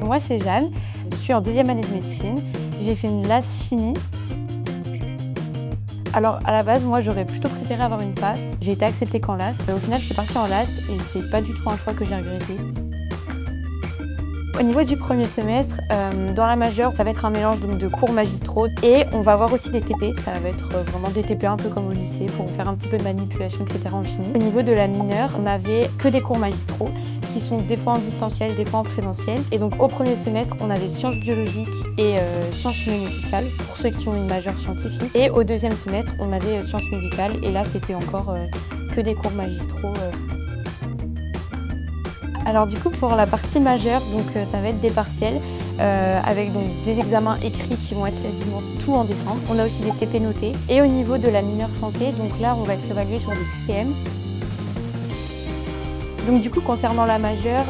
Moi, c'est Jeanne, je suis en deuxième année de médecine. J'ai fait une LAS chimie. Alors, à la base, moi, j'aurais plutôt préféré avoir une passe. J'ai été acceptée qu'en LAS. Au final, je suis partie en LAS et c'est pas du tout un choix que j'ai regretté. Au niveau du premier semestre, dans la majeure, ça va être un mélange donc, de cours magistraux et on va avoir aussi des TP. Ça va être vraiment des TP un peu comme au lycée pour faire un petit peu de manipulation, etc. en chimie. Au niveau de la mineure, on n'avait que des cours magistraux qui sont des fois en distanciel, des fois en présentiel. Et donc au premier semestre, on avait sciences biologiques et sciences humaines et sociales pour ceux qui ont une majeure scientifique. Et au deuxième semestre, on avait sciences médicales et là, c'était encore que des cours magistraux. Alors du coup pour la partie majeure, donc ça va être des partiels avec donc des examens écrits qui vont être quasiment tout en décembre. On a aussi des TP notés. Et au niveau de la mineure santé, donc là on va être évalué sur des QCM. Donc du coup concernant la majeure,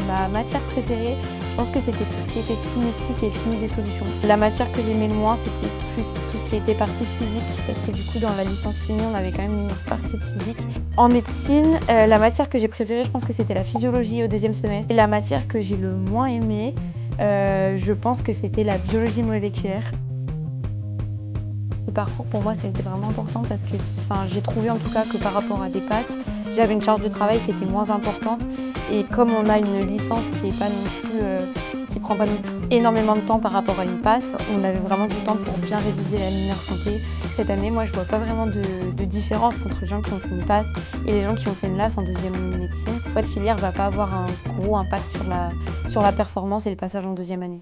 ma matière préférée, je pense que c'était tout ce qui était cinétique et chimie des solutions. La matière que j'aimais le moins, c'était plus tout ce qui était partie physique, parce que du coup dans la licence chimie, on avait quand même une partie de physique. En médecine, la matière que j'ai préférée, je pense que c'était la physiologie au deuxième semestre. Et la matière que j'ai le moins aimée, je pense que c'était la biologie moléculaire. Le parcours pour moi ça a été vraiment important parce que j'ai trouvé en tout cas que par rapport à des passes, j'avais une charge de travail qui était moins importante et comme on a une licence qui est pas non plus, qui prend pas non plus énormément de temps par rapport à une passe, on avait vraiment du temps pour bien réviser la mineure santé. Cette année, moi je vois pas vraiment de différence entre les gens qui ont fait une passe et les gens qui ont fait une LAS en deuxième année de médecine. Votre filière va pas avoir un gros impact sur la performance et le passage en deuxième année.